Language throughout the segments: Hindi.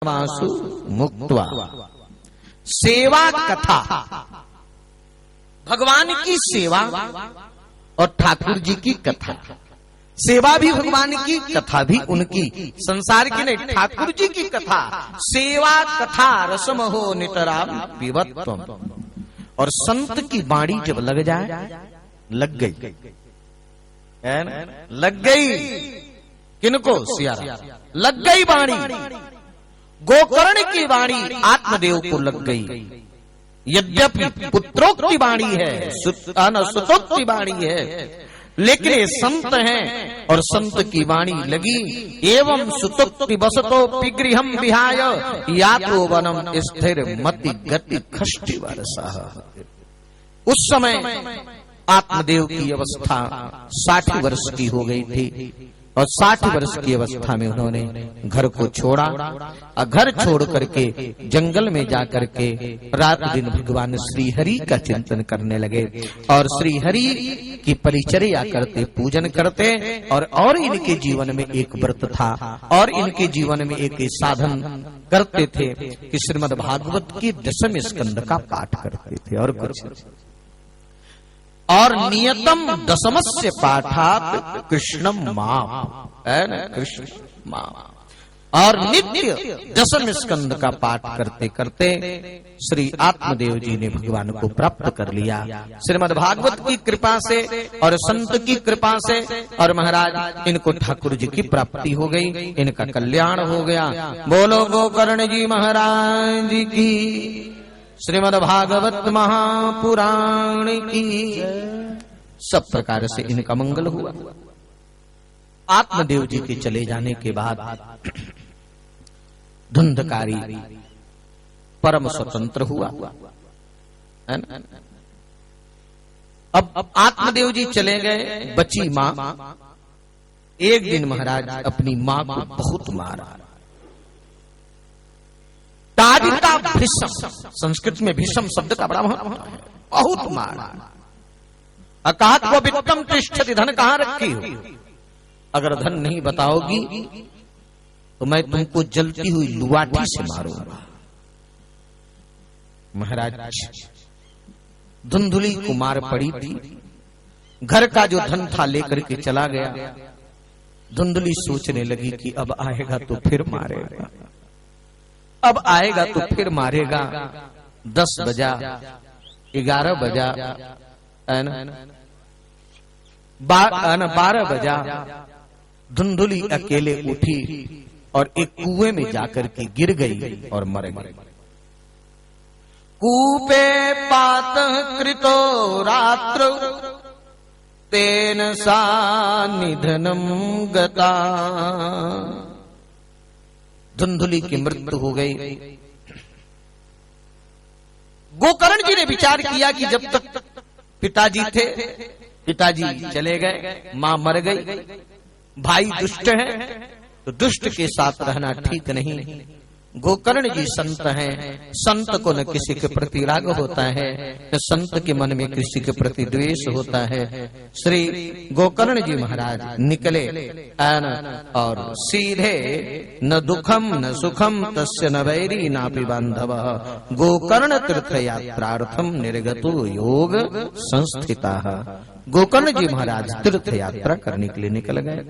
वासु मुक्त्वा। सेवा कथा, भगवान की सेवा और ठाकुर जी की कथा। सेवा भी भगवान की, कथा भी उनकी, संसार की नहीं, ठाकुर जी की कथा। सेवा कथा रसम हो नितराम पिबत्वम। और संत की बाणी जब लग जाए, लग गई है ना, लग गई। किनको? सियारा। लग गई बाणी। गोकर्ण की वाणी आत्मदेव को लग गई। यद्यपि पुत्रोक्ति वाणी है, सुतोक्ति वाणी है, लेकिन ये संत हैं और संत की वाणी लगी। एवं सुतोक्ति बसतो पिगृहम विहाय यातो वनम स्थिर मति गति खष्टि वर्षा। उस समय आत्मदेव की अवस्था 60 वर्ष की हो गई थी और 60 वर्ष की अवस्था में उन्होंने घर को छोड़ा और घर छोड़ करके जंगल में जाकर के रात दिन भगवान श्री हरि का चिंतन करने लगे और श्री हरि की परिचर्या करते, पूजन करते। और इनके जीवन में एक व्रत था और इनके जीवन में एक साधन करते थे कि श्रीमद् भागवत की 10वें स्कंद का पाठ करते थे और कुछ। और नियतम दशमस्य पाठात कृष्णम माम, है ना, कृष्ण माम। और नित्य 10वें स्कंद का पाठ करते करते श्री आत्मदेव जी ने भगवान को प्राप्त कर लिया श्रीमद् भागवत की कृपा से और संत की कृपा से। और महाराज इनको ठाकुर जी की प्राप्ति हो गई, इनका कल्याण हो गया। बोलो गोकर्ण जी महाराज की, श्रीमद् भागवत महापुराण की। सब प्रकार से इनका मंगल हुआ। आत्मदेव जी के चले जाने के बाद धुंधकारी परम स्वतंत्र हुआ। अब आत्मदेव जी चले गए, बची मां। एक दिन महाराज अपनी मां को बहुत मारा। ताड़िता भीषम, संस्कृत में भीषम शब्द का बड़ा महत्व है। बहुत मारा। अकात को वित्तम तिष्ठति, धन कहां रखी हो? अगर धन नहीं बताओगी तो मैं तुमको जलती हुई लुआठी से मारूंगा। महाराज धुंधुली को मार पड़ी थी। घर का जो धन था लेकर के चला गया। धुंधुली सोचने लगी कि अब आएगा तो फिर मारेगा, अब आएगा तो फिर मारेगा। 10 बजा, 11 बजा, 12 बजा। धुंधुली अकेले उठी और एक कुएं में जाकर के गिर गई और मर गई। कूपे पात कृतो रात्र तेन सा निधनम गता। धुंधुली की मृत्यु हो गई। गोकर्ण जी ने विचार किया कि जब तक पिताजी थे, पिताजी चले गए, मां मर गई, भाई दुष्ट है तो दुष्ट के साथ रहना ठीक नहीं। गोकर्ण जी संत हैं, संत को न किसी के प्रति राग होता है, न संत के मन में किसी के प्रति द्वेष होता है। श्री गोकर्ण जी महाराज निकले और सीधे न दुखम न सुखम तस्य न वैरी नापि बांधव गोकर्ण तीर्थ यात्रार्थम निर्गतो योग संस्थिता। गोकर्ण जी महाराज तीर्थ यात्रा करने के लिए निकल गए,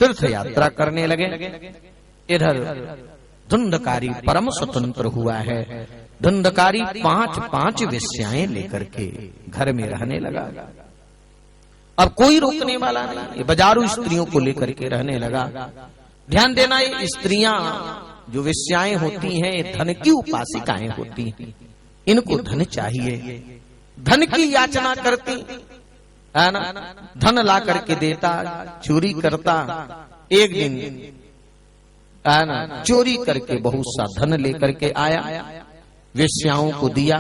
तीर्थ यात्रा करने लगे। इधर धुंधकारी परम स्वतंत्र हुआ है। धुंधकारी 5 वेश्याएं लेकर के घर में रहने लगा। अब कोई रोकने वाला नहीं, ये बाजारू स्त्रियों को लेकर के रहने लगा। ध्यान देना, ये स्त्रियां जो वेश्याएं होती हैं धन की उपासिकाएं होती हैं। इनको धन चाहिए, धन की याचना करती है ना, धन ला करके देता, चोरी करता। एक दिन चोरी करके बहुत सा धन लेकर के आया, वेश्याओं को दिया।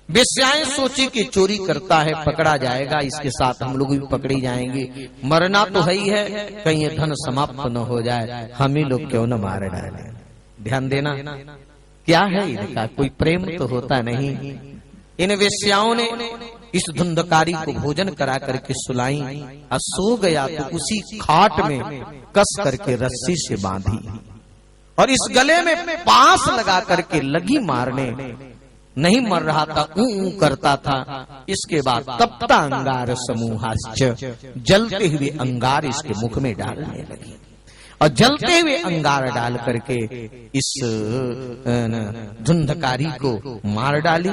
वेश्याएं सोची कि चोरी करता है, पकड़ा जाएगा, इसके साथ हम लोग भी पकड़ी जाएंगे, मरना तो है ही है, कहीं ये धन समाप्त न हो जाए, हम ही लोग क्यों न मार डाले। ध्यान देना, क्या है इनका कोई प्रेम तो होता नहीं। इन वेश्याओं ने इस धुंधकारी को भोजन करा करके सुलाई और सो गया तो उसी खाट में कस करके रस्सी से बांधी और इस गले में पास लगा करके लगी मारने, नहीं मर रहा था, ऊ करता था। इसके बाद तप्ता अंगार समूहाश्च, जलते हुए अंगार इसके मुख में डालने लगी और जलते हुए अंगार डाल करके इस धुंधकारी को मार डाली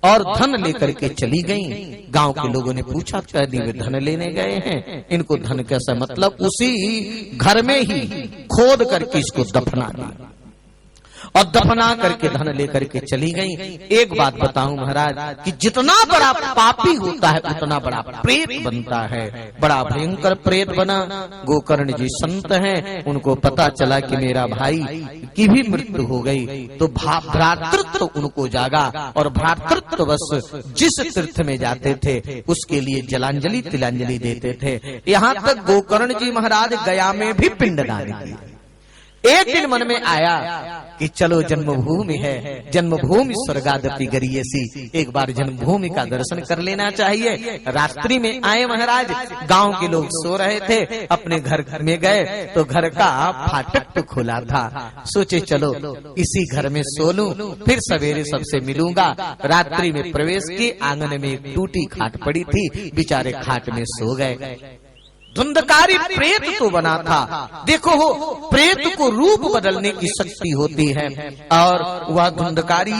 और धन लेकर के चली गई। गांव के लोगों ने पूछा, कैदी वे धन लेने गए हैं, इनको धन कैसा? मतलब उसी घर में ही खोद करके इसको दफना दिया और दफना करके धन लेकर के चली गई। एक बात बताऊं महाराज कि जितना बड़ा पापी होता है उतना बड़ा प्रेत बनता है। बड़ा भयंकर प्रेत बना। गोकर्ण जी संत हैं, उनको पता चला कि मेरा भाई की भी मृत्यु हो गई, तो भ्रातृत्व उनको जागा और भ्रातृत्ववश जिस तीर्थ में जाते थे उसके लिए जलांजलि तिलांजलि देते थे। यहाँ तक गोकर्ण जी महाराज गया में भी पिंडदान किया। एक दिन मन में आया कि चलो जन्मभूमि है, जन्मभूमि स्वर्गादपि गरीयसी, एक बार जन्मभूमि का दर्शन कर लेना चाहिए। रात्रि में आए महाराज, गांव के लोग सो रहे थे, अपने घर में गए तो घर का फाटक तो खुला था। सोचे चलो इसी घर में सो लूं, फिर सवेरे सबसे मिलूंगा। रात्रि में प्रवेश किए, आंगन में एक टूटी खाट पड़ी थी, बेचारे खाट में सो गए। धुंधकारी प्रेत तो बना था। देखो हो, प्रेत को रूप बदलने की शक्ति होती है और वह धुंधकारी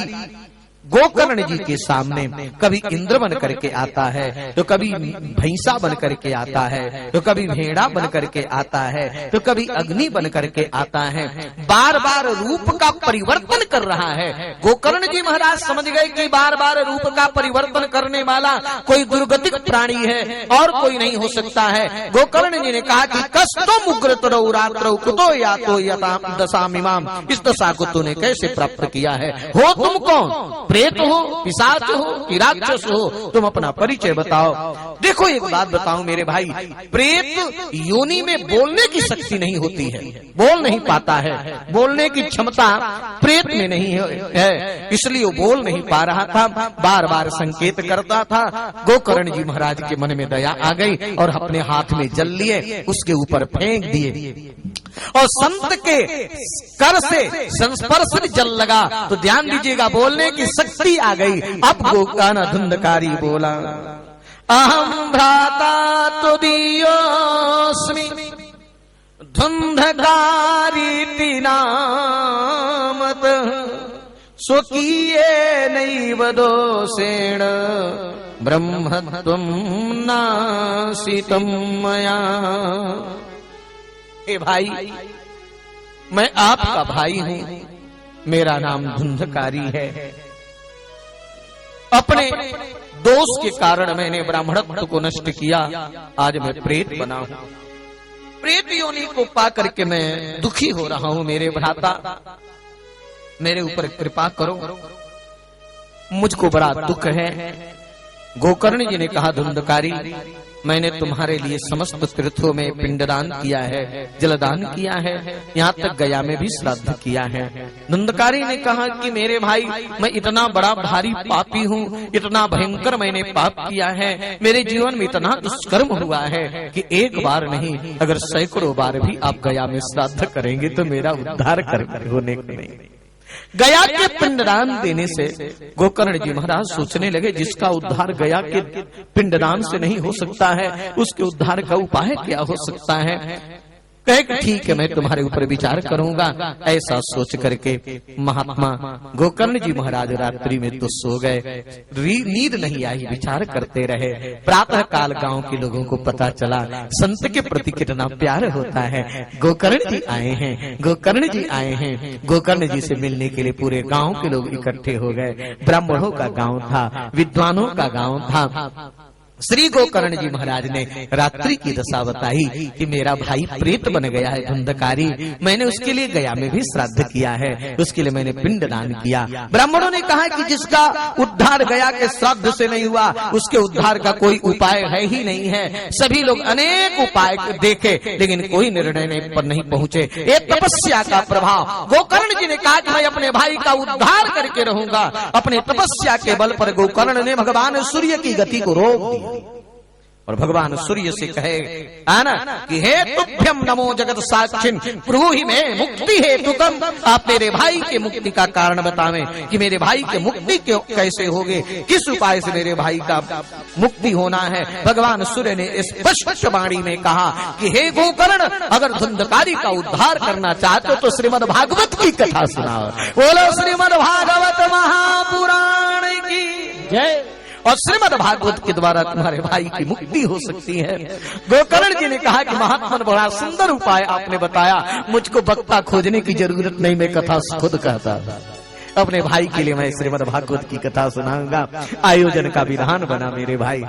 गोकर्ण जी के सामने कभी इंद्र बन करके आता है, तो कभी भैंसा बन करके आता है, तो कभी भेड़ा बन करके आता है, तो कभी अग्नि बन करके आता है। बार बार रूप का परिवर्तन कर रहा है। गोकर्ण जी महाराज समझ गए कि बार बार रूप का परिवर्तन करने वाला कोई दुर्गतिक प्राणी है और कोई नहीं हो सकता है। गोकर्ण जी ने कहा कि कस्तो मुग्रतरौ रात्रौ कुतो यातो यताम दशामिमाम, इस दशा को तूने कैसे प्राप्त किया है? हो तुम कौन? प्रेत हो, पिशाच हो कि राक्षस हो? तुम अपना परिचय बताओ। देखो एक बात बताऊं मेरे भाई, प्रेत योनि में बोलने की शक्ति नहीं होती है, बोल नहीं पाता है, बोलने की क्षमता प्रेत में नहीं है, इसलिए वो बोल नहीं पा रहा था, बार बार संकेत करता था। गोकर्ण जी महाराज के मन में दया आ गई और अपने हाथ में जल लिए, उसके ऊपर फेंक दिए और संत के कर से संस्पर्श जल लगा तो ध्यान दीजिएगा, बोलने की शक्ति आ गई। अब गोकर्ण धुंधकारी बोला, अहम भ्राता तुदीयोऽस्मि धुंधकारी नामत स्वकीये नैव दोषेण ब्रह्मत्वं नासितं मया। हे भाई, मैं आपका भाई हूं, मेरा नाम धुंधकारी है। अपने दोष के कारण मैंने ब्राह्मणत्व को नष्ट किया, आज मैं प्रेत बना हूं। प्रेत योनि को पा करके मैं दुखी हो रहा हूं। मेरे भ्राता, मेरे ऊपर कृपा करो, मुझको बड़ा दुख है। गोकर्ण जी ने कहा, धुंधकारी, मैंने तुम्हारे लिए समस्त तीर्थों में पिंडदान किया है, जलदान किया है, यहाँ तक गया में भी श्राद्ध किया है। धुंधकारी ने कहा कि मेरे भाई, मैं इतना बड़ा भारी पापी हूँ, इतना भयंकर मैंने पाप किया है, मेरे जीवन में इतना दुष्कर्म हुआ है कि एक बार नहीं अगर सैकड़ों बार भी आप गया में श्राद्ध करेंगे तो मेरा उद्धार होने को नहीं। गया के पिंडदान देने से गोकर्ण जी महाराज सोचने लगे, जिसका उद्धार गया के पिंडदान से नहीं हो सकता है, उसके उद्धार का उपाय क्या हो सकता है? कहे ठीक है, मैं तुम्हारे ऊपर विचार करूंगा। ऐसा सोच करके महात्मा गोकर्ण जी महाराज रात्रि में तो सो गए, नींद नहीं आई, विचार करते रहे। प्रातः काल गांव के लोगों को पता चला संत के प्रति कितना प्यार होता है। गोकर्ण जी आए हैं, गोकर्ण जी आए हैं। गोकर्ण जी से मिलने के लिए पूरे गांव के लोग इकट्ठे हो गए। ब्राह्मणों का गांव था, विद्वानों का गांव था। श्री गोकर्ण जी महाराज ने रात्रि की दशा बताई कि मेरा भाई प्रेत बन गया है धुंधकारी, मैंने उसके लिए गया में भी श्राद्ध किया है, उसके लिए मैंने पिंडदान किया। ब्राह्मणों ने कहा कि जिसका उद्धार गया के श्राद्ध से नहीं हुआ, उसके उद्धार का कोई उपाय है ही नहीं है। सभी लोग अनेक उपाय देखे लेकिन कोई निर्णय पर नहीं पहुंचे। एक तपस्या का प्रभाव। गोकर्ण जी ने कहा कि मैं अपने भाई का उद्धार करके रहूंगा। अपने तपस्या के बल पर गोकर्ण ने भगवान सूर्य की गति को रोक दिया और भगवान सूर्य से कहे आना कि हे तुभ्यम नमो जगत साक्षिन ब्रूहि में मुक्ति है तुकम। आप मेरे भाई के मुक्ति का कारण बतावें कि मेरे भाई के मुक्ति कैसे होगे, किस उपाय से मेरे भाई का मुक्ति होना है। भगवान सूर्य ने स्पष्ट वाणी में कहा कि हे गोकर्ण, अगर धुंधकारी का उद्धार करना चाहते हो तो श्रीमद् भागवत की कथा सुनाओ। बोलो श्रीमद् भागवत महापुराण की जय। और श्रीमद् भागवत के द्वारा तुम्हारे भाई की मुक्ति हो सकती है। गोकर्ण जी ने कहा कि महात्मा बड़ा सुंदर उपाय आपने बताया, मुझको वक्ता खोजने की जरूरत नहीं, मैं कथा खुद कहता था। अपने भाई के लिए मैं श्रीमद् भागवत की कथा सुनाऊंगा। आयोजन का विधान बना मेरे भाई।